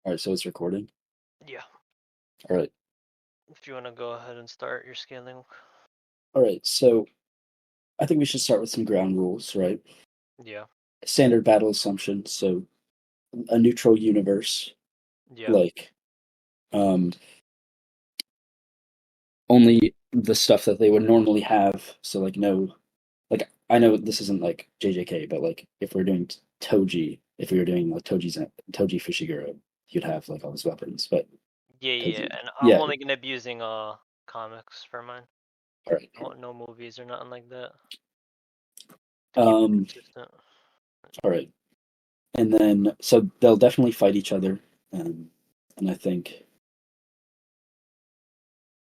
All right, so it's recording. Yeah. All right. If you want to go ahead and start your scaling. All right. So I think we should start with some ground rules, right? Yeah. Standard battle assumption. So a neutral universe, Yeah. like um, only the stuff that they would normally have. So like no, like I know this isn't like JJK, but like if we're doing Toji, if we were doing like Toji Fushiguro, you'd have like all his weapons. But Yeah, yeah. Toji, And I'm yeah. only gonna be using comics for mine. All right. No movies or nothing like that to keep it Um. consistent. All right. And then so they'll definitely fight each other, and I think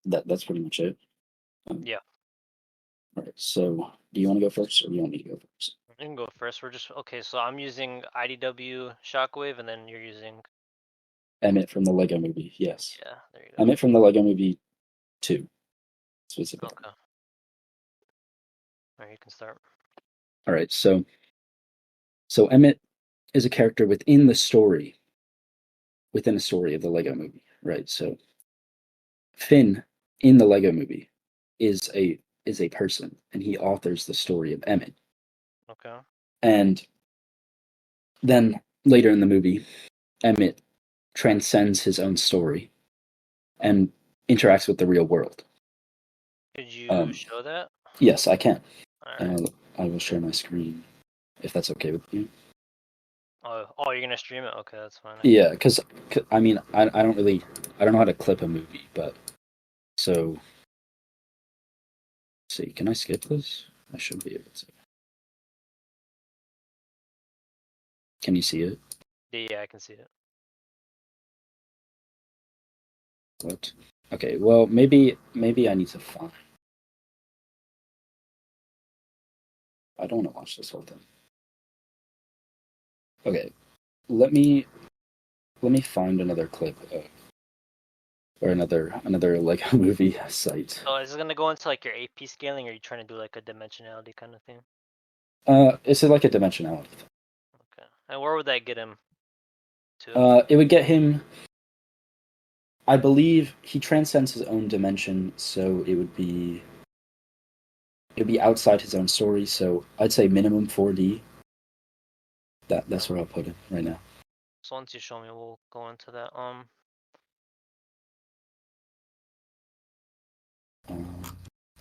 that's pretty much it. Um, Yeah. all right. So, do you want to go first, or do you want me to go first? You can go first. We're just okay. So I'm using IDW Shockwave, and then you're using. Emmet from the Lego Movie. Yes, Yeah. There you go. Emmet from the Lego Movie 2 specifically. Okay. All right, you can start. All right. So Emmet is a character within a story of the Lego Movie. Right. So Finn in the Lego Movie is a person, and he authors the story of Emmet. Okay. And then later in the movie, Emmet transcends his own story and interacts with the real world. Could you Um, show that? yes, I can. All right. I will share my screen if that's okay with you. Oh, you're gonna stream it? Okay, that's fine. I can. Yeah, because I mean, I don't know how to clip a movie, but so let's see, can I skip this? I should be able to. Can you see it? Yeah, I can see it. What? Okay, well maybe I need to find. I don't want to watch this whole thing. Okay, let me let me find another clip or another like movie site. So is it gonna go into like your AP scaling, or are you trying to do like a dimensionality kind of thing? Is it like a dimensionality? Okay. And where would that get him to? It would get him. I believe he transcends his own dimension, so it'd be outside his own story. So I'd say minimum 4D. That's Okay. where I'll put it right now. So once you show me, we'll go into that. Um,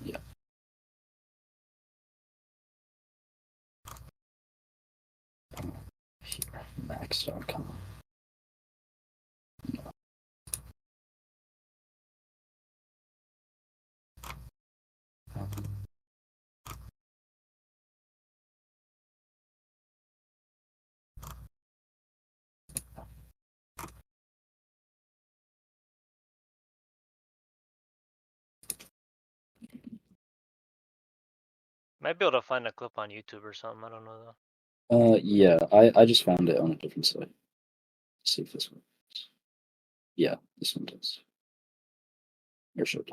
yeah, here max.com. Um, might be able to find a clip on YouTube or something. I don't know though. yeah, I just found it on a different site. Let's see if this works. Yeah, this one does. Or should.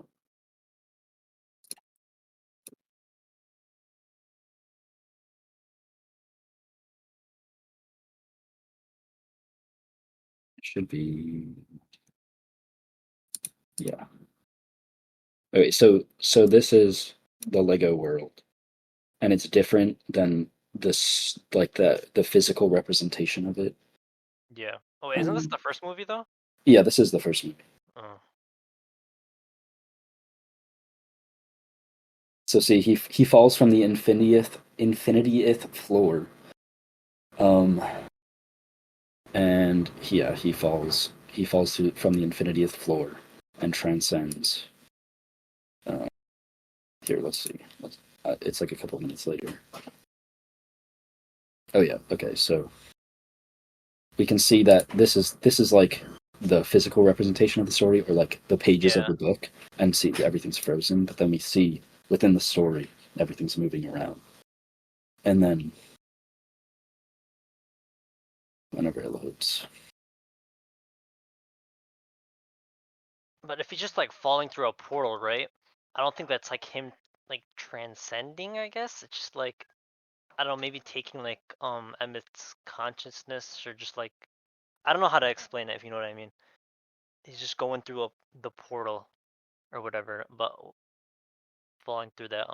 It should be. Yeah. Okay, so this is the Lego world, and it's different than this like the physical representation of it. Yeah. Oh, wait, isn't this Um, the first movie though? yeah, this is the first movie. Oh. So see, he falls from the infinitieth floor, um, and yeah, he falls from the infinitieth floor and transcends. Uh, here, let's see. It's like a couple minutes later. Oh yeah, okay. So we can see that this is like the physical representation of the story, or like the pages of Yeah. the book, and see everything's frozen. But then we see within the story everything's moving around, and then whenever it loads. But if he's just like falling through a portal, right? I don't think that's like him like transcending, I guess. It's just like I don't know, maybe taking like Emmett's consciousness or just like I don't know how to explain it if you know what I mean. He's just going through the portal or whatever, but falling through that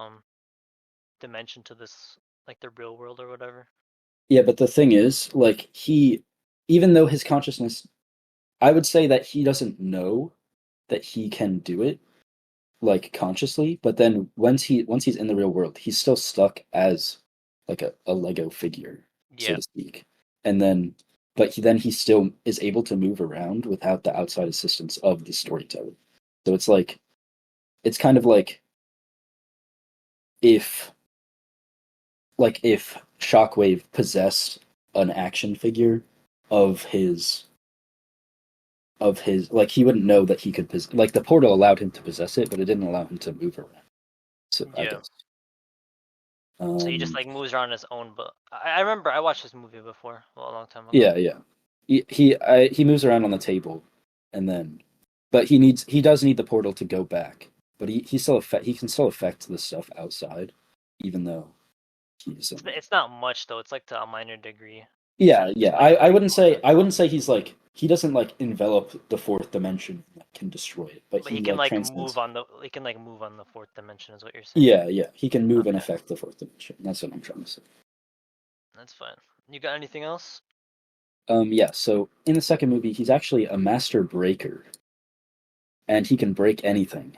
dimension to this like the real world or whatever. Yeah, but the thing is, like even though his consciousness, I would say that he doesn't know that he can do it like consciously, but then once he's in the real world, he's still stuck as like a Lego figure, so Yeah. to speak. And then then he still is able to move around without the outside assistance of the storyteller. So it's like it's kind of if if Shockwave possessed an action figure of his like he wouldn't know that he could like the portal allowed him to possess it, but it didn't allow him to move around. So I Yeah. guess. So he just Um, like moves around on his own. But I remember I watched this movie before, well, a long time ago. yeah, yeah. He moves around on the table, and then, but he does need the portal to go back. But he can still affect the stuff outside, even though he's It's not much though. It's like to a minor degree. It's yeah, not yeah. like Rico. I wouldn't say he's like he doesn't like envelop the fourth dimension and like, can destroy it, but But he he can like like transcends. move on the he can like move on the fourth dimension is what you're saying. Yeah, yeah. He can move and Okay, affect the fourth dimension. That's what I'm trying to say. that's fine. You got anything else? Yeah. So in the second movie, he's actually a master breaker, and he can break anything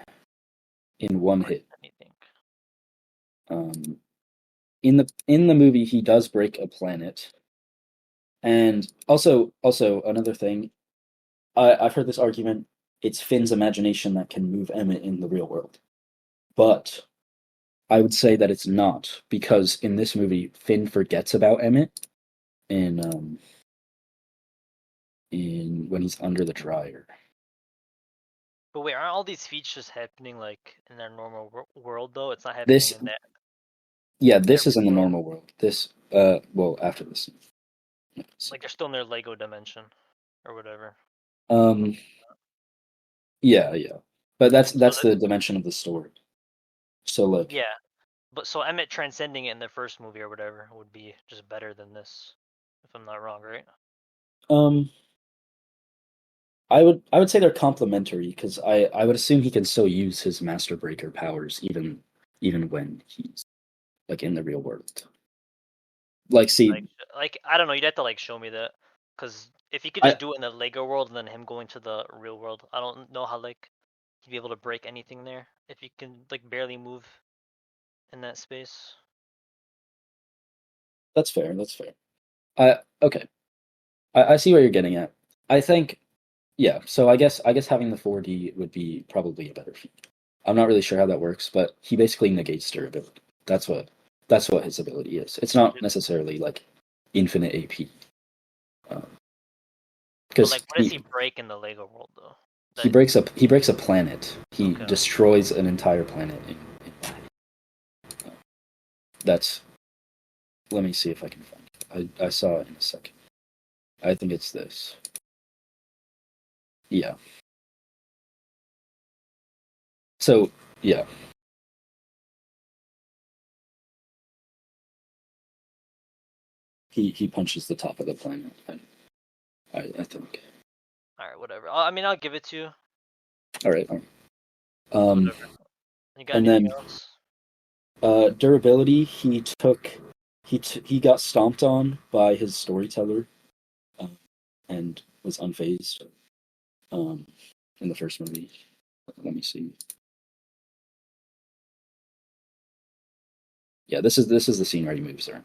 in one Break hit. anything. Um, in the movie, he does break a planet, and also another thing. I've heard this argument. It's Finn's imagination that can move Emmet in the real world, but I would say that it's not because in this movie, Finn forgets about Emmet in when he's under the dryer. But wait, aren't all these features happening like in their normal world though? It's not happening This in that yeah, that this is in the real world. normal world. This well after this. Like they're still in their Lego dimension or whatever. Um yeah, yeah. But So that's the dimension of the story. So like yeah, but so Emmet transcending it in the first movie or whatever would be just better than this, if I'm not wrong, right? um I would say they're complementary because I would assume he can still use his master breaker powers even when he's like in the real world. Like see Like I don't know. You'd have to like show me that, because if he could I just do it in the Lego world and then him going to the real world, I don't know how like he'd be able to break anything there if he can like barely move in that space. that's fair, that's fair. Okay. I see what you're getting at. I think yeah, so I guess having the 4D would be probably a better feat. I'm not really sure how that works, but he basically negates durability. That's what his ability is. It's not necessarily like infinite AP. But Because like, what does he break in the Lego world though? That he breaks a planet. He okay. destroys an entire planet. That's let me see if I can find it. I saw it in a second. I think it's this. Yeah. So yeah, he punches the top of the planet. I think. All right, whatever. I mean, I'll give it to you. All right. All right. Um, Whatever. You got and anything then else? durability. He got stomped on by his storyteller, and was unfazed. Um, in the first movie. Let me see. Yeah, this is the scene where he moves there.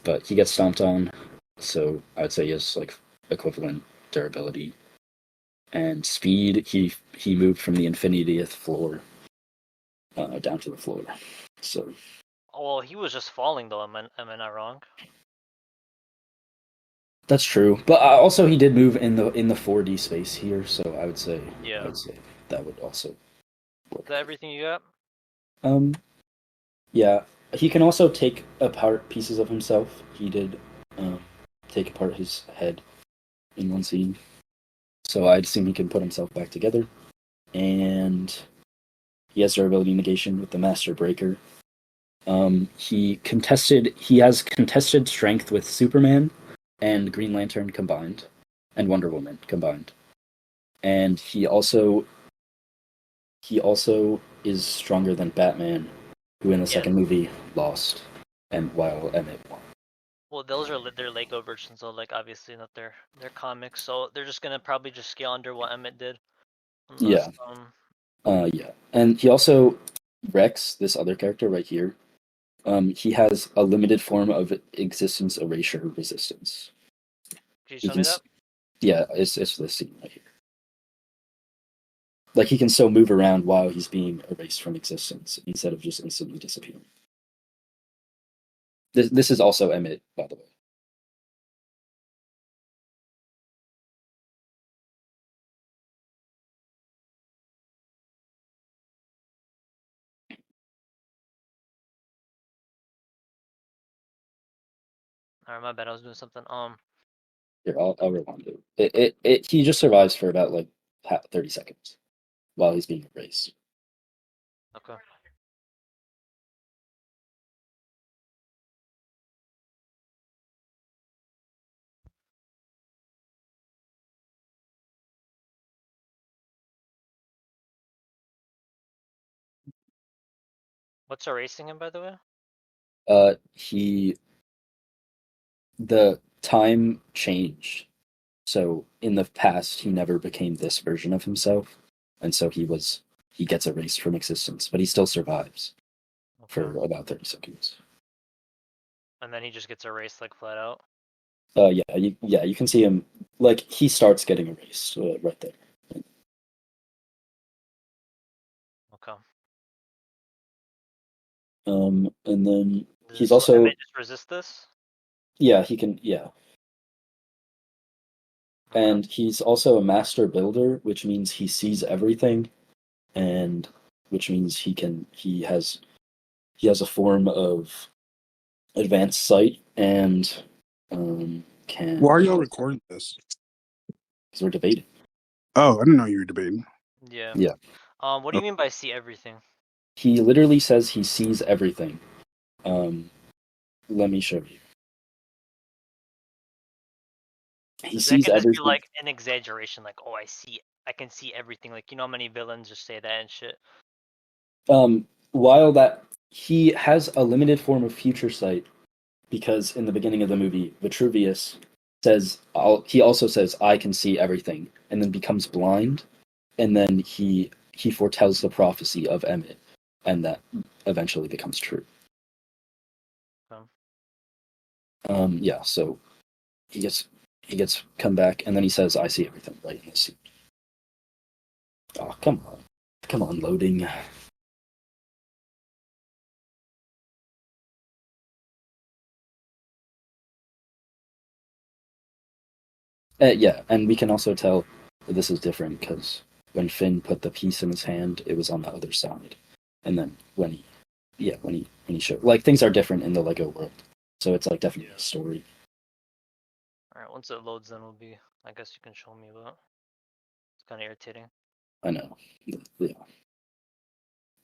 But he gets stomped on, so I would say he has like equivalent durability and speed. He moved from the 50th floor down to the floor. So Oh, well, he was just falling though. Am I not wrong? that's true. But also he did move in the 4D space here, so I Yeah. would say that would also Is work. that everything you got? Um, yeah, he can also take apart pieces of himself. He did um, take apart his head in one scene, so I'd assume he can put himself back together. And he has durability negation with the Master Breaker. He has contested strength with Superman, and Green Lantern combined, and Wonder Woman combined. And he also is stronger than Batman, who in the Yeah. second movie lost, and while Emmett won. Well, those are their Lego versions, so like obviously not their comics, so they're just gonna probably just scale under what Emmet did, unless Yeah, yeah, and he also Rex, this other character right here. He has a limited form of existence erasure resistance. can you He show can, me that? yeah, it's this scene right here. Like he can still move around while he's being erased from existence instead of just instantly disappearing. This is also Emmett, by the way. Alright, my bad. I was doing something. Here, I'll rewind it. He just survives for about like 30 seconds while he's being erased. Okay. What's erasing him, by the way? He the time changed. So in the past, he never became this version of himself, and so he gets erased from existence, but he still survives Okay. for about 30 seconds. And then he just gets erased like flat out. Yeah, you can see him like he starts getting erased right there. Okay. And then he's So also Emmet just resist this? yeah he can yeah, Okay. and he's also a master builder, which means he sees everything, and which means he has a form of advanced sight and Why can are y'all recording this? because we're debating. Oh, I didn't know you were debating. Yeah. Yeah, What do you mean by see everything? he literally says he sees everything. Um, let me show you. He Because that sees can just be everything. like an exaggeration, like, oh, I can see everything. Like, you know how many villains just say that and shit? While that he has a limited form of future sight, because in the beginning of the movie, Vitruvius he also says I can see everything, and then becomes blind, and then he foretells the prophecy of Emmet, and that eventually becomes true. Um, Yeah, so he gets come back, and then he says I see everything right in this scene. Oh, come on, loading. Yeah, and we can also tell that this is different because when Finn put the piece in his hand, it was on the other side, and then when he showed like things are different in the Lego world, so it's like definitely a story. Alright, once it loads, then I guess you can show me, but it's kind of irritating. I know. Yeah,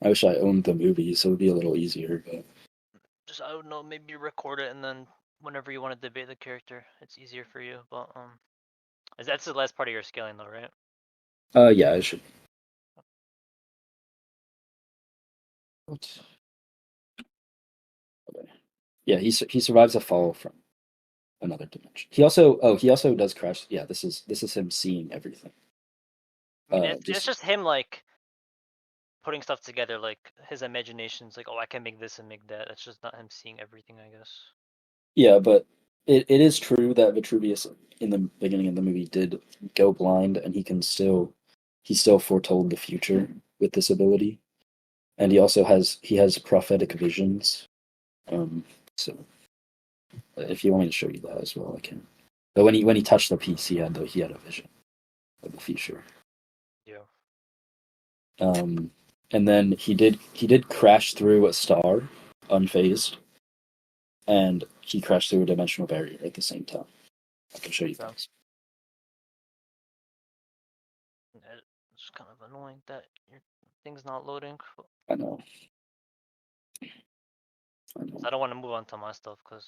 I wish I owned the movie, so it'd be a little easier. But Just, I don't know, maybe record it and then whenever you want to debate the character, it's easier for you. But, that's the last part of your scaling though, right? yeah, I should. What? Okay. Yeah, he survives a fall from another dimension. He also does crash. Yeah, this is him seeing everything. I mean, it's Just just him, like, putting stuff together, like, his imagination's like, oh, I can make this and make that. It's just not him seeing everything, I guess. Yeah, but it is true that Vitruvius in the beginning of the movie did go blind, and he still foretold the future with this ability, and he has prophetic visions. So if you want me to show you that as well, I can. But when he touched the piece, he had a vision of the future. Yeah. And then he did crash through a star, unfazed, and he crashed through a dimensional barrier at the same time. I can show you So, guys. it's kind of annoying that your thing's not loading. I know. I know. I don't want to move on to my stuff because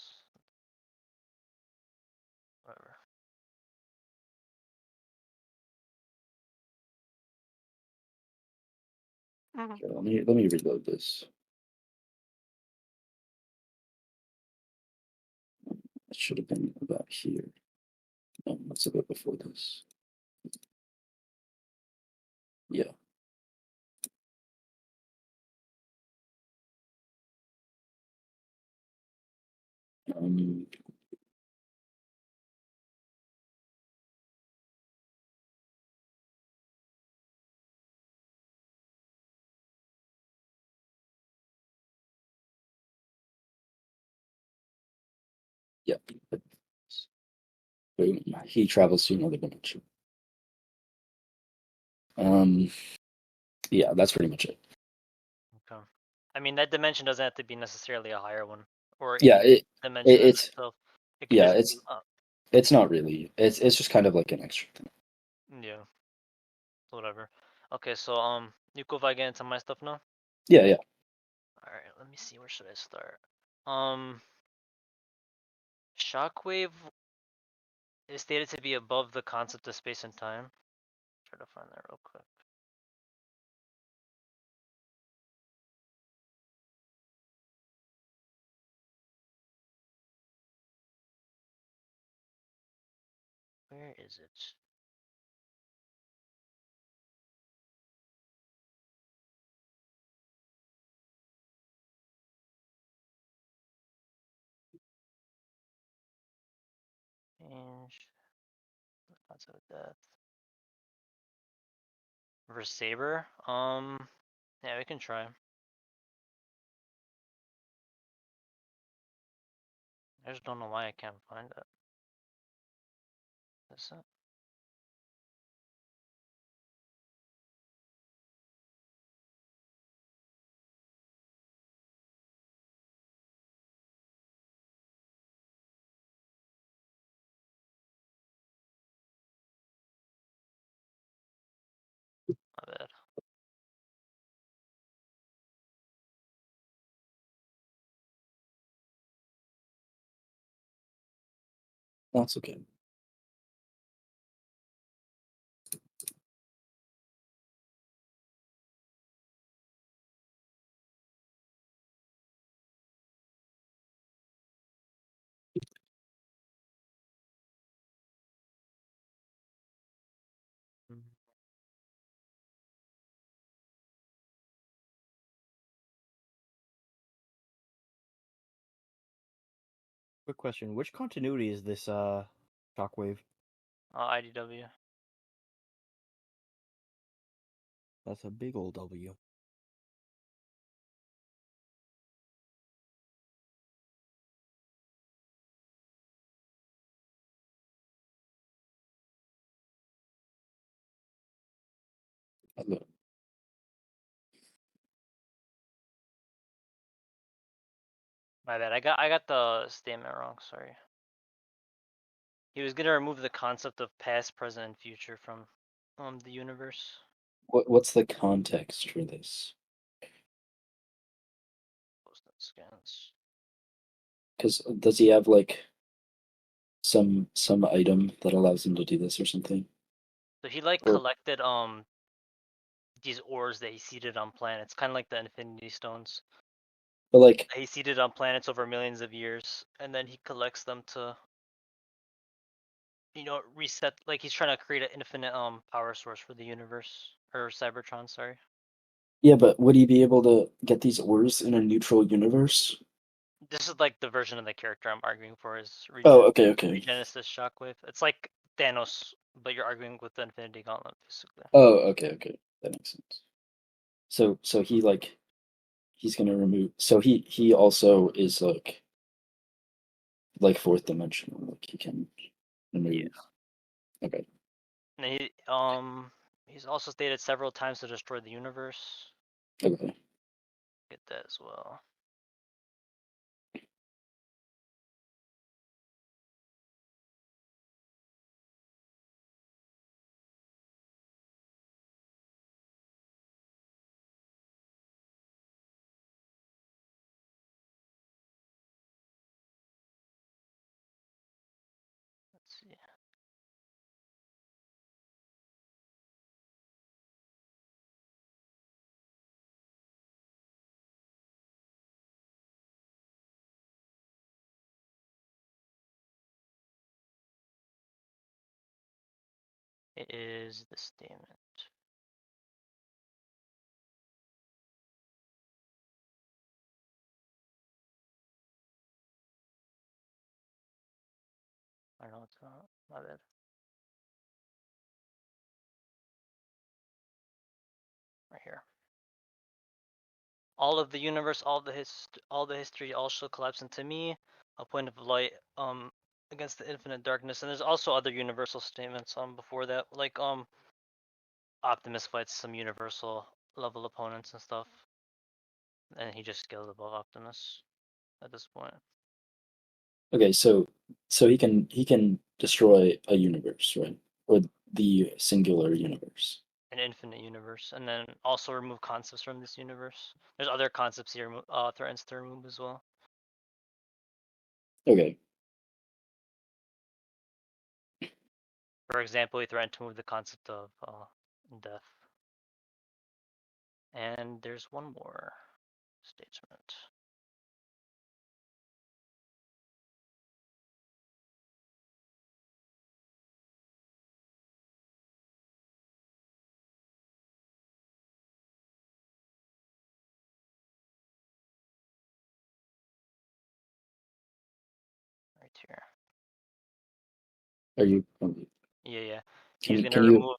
Okay, let me reload this. It should have been about here. No, that's a bit before this. Yeah. Um, yeah. Boom. He travels to another dimension. Um, yeah, that's pretty much it. Okay. I mean, that dimension doesn't have to be necessarily a higher one, or Yeah, a dimension in it's itself. It could yeah, just be up. it's not really. It's just kind of like an extra thing. Yeah, whatever. Okay, so you go if I get into my stuff now. Yeah, yeah. All right, let me see. Where should I start? Um, Shockwave is stated to be above the concept of space and time. Try to find that real quick. Where is it? Change the concept of death. Versus Saber. Yeah, we can try. I just don't know why I can't find it. Is it? My bad. That's okay. Quick question: which continuity is this Shockwave? IDW. That's a big old W. Hello. My bad. I got the statement wrong. Sorry. He was gonna remove the concept of past, present, and future from the universe. What's the context for this? Post scans. Because does he have like some item that allows him to do this or something? So he like Or collected these ores that he seeded on planets, kind of like the Infinity Stones. but like He seeded on planets over millions of years, and then he collects them to, reset. Like he's trying to create an infinite power source for the universe or Cybertron. Sorry. yeah, but would he be able to get these ores in a neutral universe? This is like the version of the character I'm arguing for is Oh, okay. Regenesis Shockwave. It's like Thanos, but you're arguing with the Infinity Gauntlet, basically. Oh, okay. That makes sense. So he's gonna remove. So he also is like fourth dimensional. Like he can remove. Yeah. Okay. And he's also stated several times to destroy the universe. Okay. Get that as well. Let's see. It is the statement. I don't know, it's not my bad. Right here. All of the universe, all the history, all shall collapse into me, a point of light, against the infinite darkness. And there's also other universal statements, before that, like, Optimus fights some universal level opponents and stuff, and he just scales above Optimus at this point. Okay, so he can destroy a universe, right? Or the singular universe. An infinite universe, and then also remove concepts from this universe. There's other concepts here threatens to remove as well. Okay. For example, he threatened to move the concept of death. And there's one more statement. Right here. Are you? Yeah. Can He's you gonna can you remove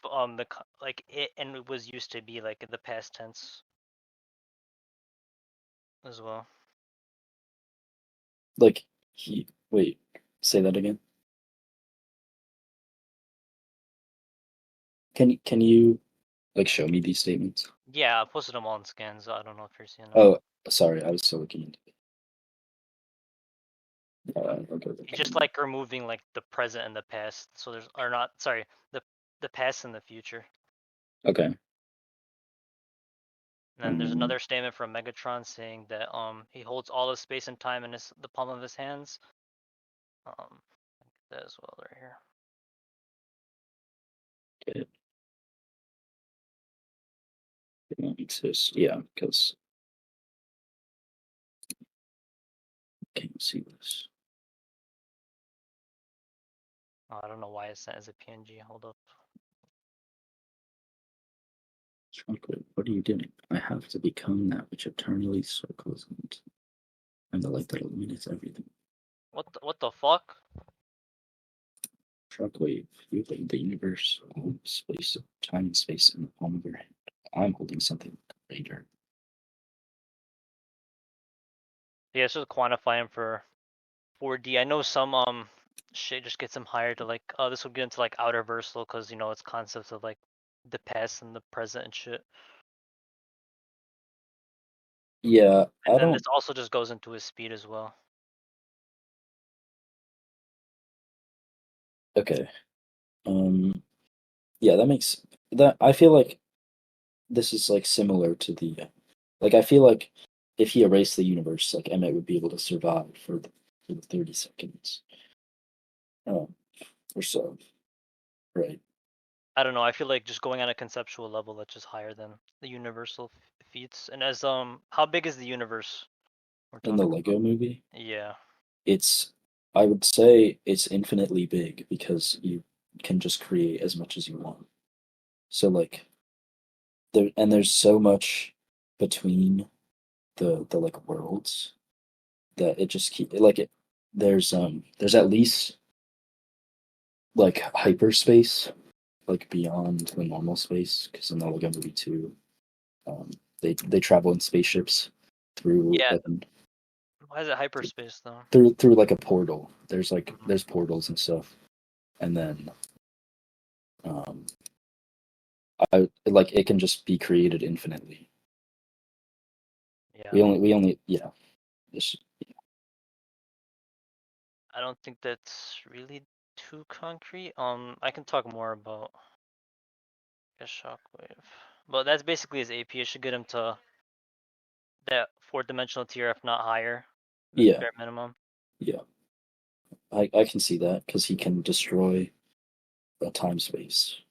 like it, and it was used to be like the past tense as well. like he wait? Say that again. Can you like show me these statements? Yeah, I posted them all in scans. I don't know if you're seeing them. Oh, sorry, I was still looking into it. Okay. He's just like removing like the present and the past. So there's or not sorry the past and the future. Okay. And then there's another statement from Megatron saying that he holds all of space and time in the palm of his hands. That as well right here. It won't exist. Yeah, because can't see this. Oh, I don't know why it's sent as a PNG. Hold up. Shockwave, what are you doing? I have to become that which eternally circles and I'm the light that illuminates everything. What the fuck? Shockwave, you hold the universe, all space, time and space in the palm of your hand. I'm holding something greater. Yeah, it's just quantify him for 4D. I know some shit just gets him higher to like this will get into like outer versal because you know it's concepts of like the past and the present and shit. Yeah, And I then don't. this also just goes into his speed as well. Okay. Yeah, that makes that. I feel like this is like similar to the, like I feel like if he erased the universe, like Emmet would be able to survive for the 30 seconds, um, or so, right? I don't know. I feel like just going on a conceptual level that's just higher than the universal feats. And as how big is the universe we're In the talking Lego movie, about? Yeah. it's I would say it's infinitely big because you can just create as much as you want. So like there's so much between the like worlds that it just keep like it there's at least like hyperspace like beyond the normal space because in the Lego movie too they travel in spaceships through Yeah. like Why is it hyperspace though? through like a portal. There's portals and stuff, and then um I like it can just be created infinitely. Yeah. We only yeah. This, I don't think that's really too concrete. I can talk more about a Shockwave, but that's basically his AP. It should get him to that 4-dimensional tier, if not higher, than yeah, bare minimum. yeah. I can see that because he can destroy a time space,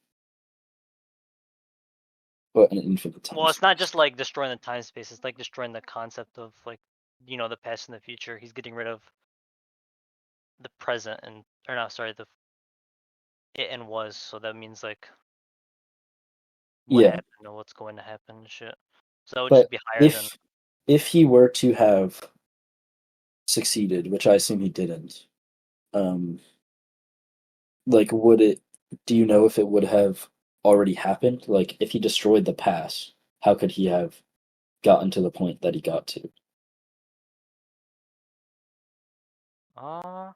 but an infinite time Well, it's not space. just like destroying the time space. It's like destroying the concept of like, you know, the past and the future. He's getting rid of the present and, or no, sorry, it and was, so that means like what Yeah, happened or what's going to happen and shit. So that would but just be higher than. if he were to have succeeded, which I assume he didn't, um, like would it? Do you know if it would have already happened? Like if he destroyed the past, how could he have gotten to the point that he got to? Uh,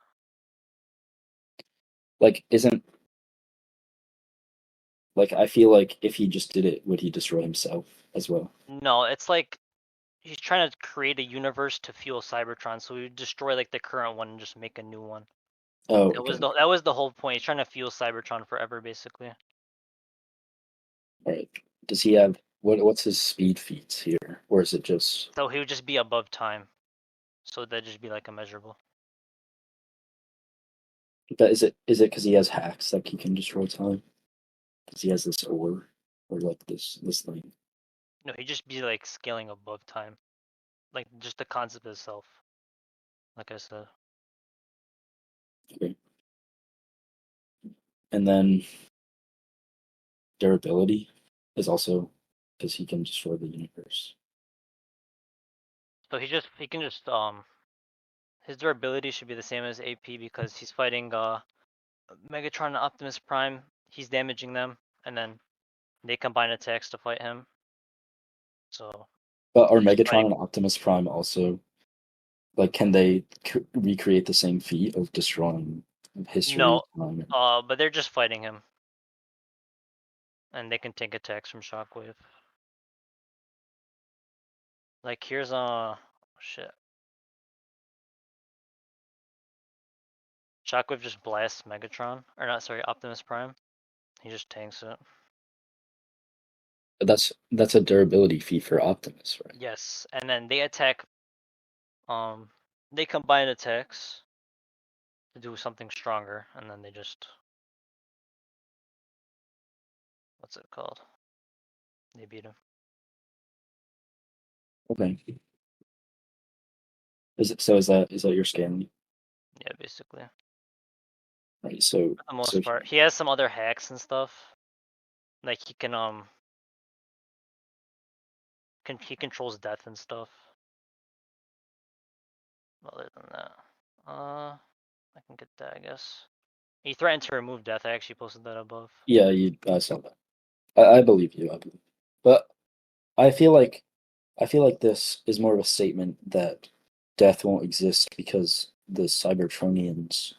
Like, isn't like I feel like if he just did it, would he destroy himself as well? no, it's like he's trying to create a universe to fuel Cybertron, so we would destroy like the current one and just make a new one. Oh, That was okay. that was the whole point. He's trying to fuel Cybertron forever, basically. All right. Does he have what's his speed feats here? Or is it just So he would just be above time. So that'd just be like immeasurable. but is it because he has hacks that he can destroy time? Because he has this ore or like this thing. No, he'd just be like scaling above time. Like just the concept itself. Like I said. Okay. And then durability is also because he can destroy the universe. So he can just his durability should be the same as AP because he's fighting Megatron and Optimus Prime. He's damaging them, and then they combine attacks to fight him. So But are he's just Megatron fighting. and Optimus Prime also like can they recreate the same feat of destroying history? No, but they're just fighting him, and they can take attacks from Shockwave. Like here's shit. Shockwave just blasts Megatron, or not? Sorry, Optimus Prime. He just tanks it. That's a durability feat for Optimus, right? Yes, and then they attack. They combine attacks to do something stronger, and then they just what's it called? They beat him. Okay. Is that your scaling? Yeah, basically. Right. So For the most part, he has some other hacks and stuff. Like he he controls death and stuff. Other than that, I can get that, I guess. He threatened to remove death. I actually posted that above. yeah, I saw that. I believe you. I believe. But I feel like this is more of a statement that death won't exist because the Cybertronians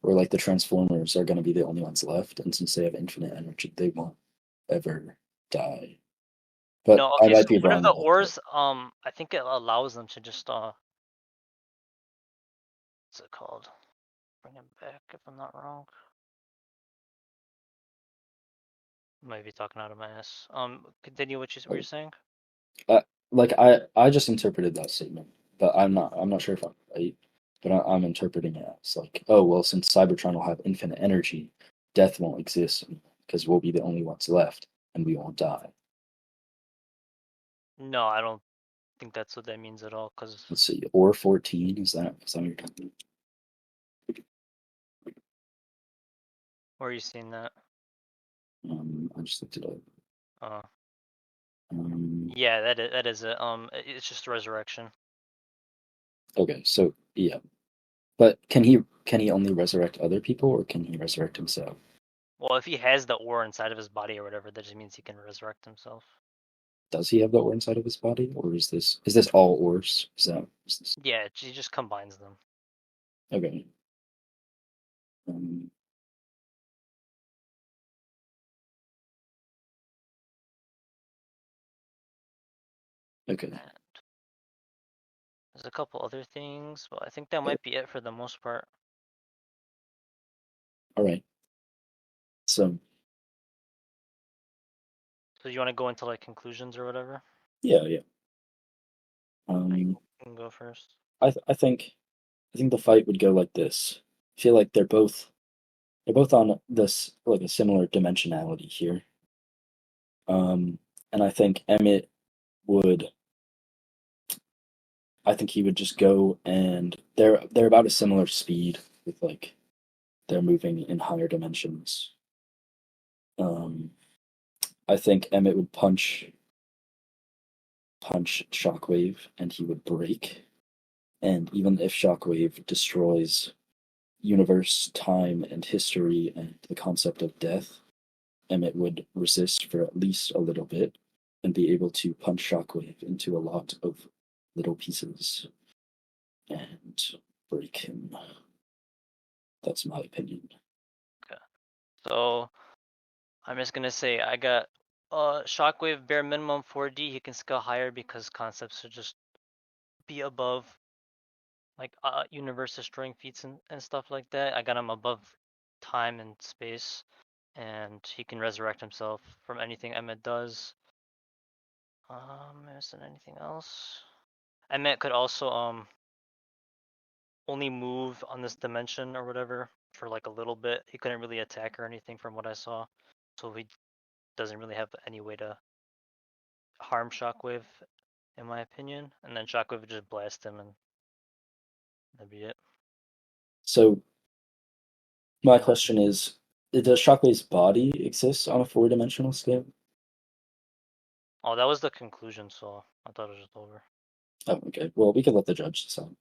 or like the Transformers are going to be the only ones left, and since they have infinite energy, they won't ever die. But No, I okay. might So be one of wrong the about that. ores, I think it allows them to just what's it called? Bring him back if I'm not wrong. Might be talking out of my ass. Continue what you're saying. Like I just interpreted that statement, but I'm not sure if I'm right. But I'm interpreting it as like, oh well, since Cybertron will have infinite energy, death won't exist because we'll be the only ones left, and we won't die. No, I don't think that's what that means at all. Cause Let's see, or 14 is that what you're talking where are you seeing that? about? I just looked it up. Uh, Um, yeah, that is it. It's just resurrection. okay, so yeah, but can he only resurrect other people, or can he resurrect himself? Well, if he has the ore inside of his body or whatever, that just means he can resurrect himself. Does he have the ore inside of his body, or is this all ores? Is this Yeah, he just combines them. okay? Um, okay, And there's a couple other things, but I think that might be it for the most part. all right. So So you want to go into like conclusions or whatever? yeah. You can go first. I think the fight would go like this. I feel like they're both on this like a similar dimensionality here. And would I think he would just go and they're about a similar speed with like they're moving in higher dimensions. I think Emmet would punch Shockwave and he would break. And even if Shockwave destroys universe, time, and history and the concept of death, Emmet would resist for at least a little bit and be able to punch Shockwave into a lot of little pieces and break him. That's my opinion. So I'm just gonna say I got Shockwave bare minimum 4D. He can scale higher because concepts should just be above like universe destroying feats and stuff like that. I got him above time and space, and he can resurrect himself from anything Emmet does. Isn't anything else? Emmet could also only move on this dimension or whatever for like a little bit. He couldn't really attack or anything from what I saw, so he doesn't really have any way to harm Shockwave, in my opinion. And then Shockwave would just blast him, and that'd be it. So, my question is, does Shockwave's body exist on a four-dimensional scale? Oh, that was the conclusion, so I thought it was just over. Oh, okay. Well, we could let the judge decide.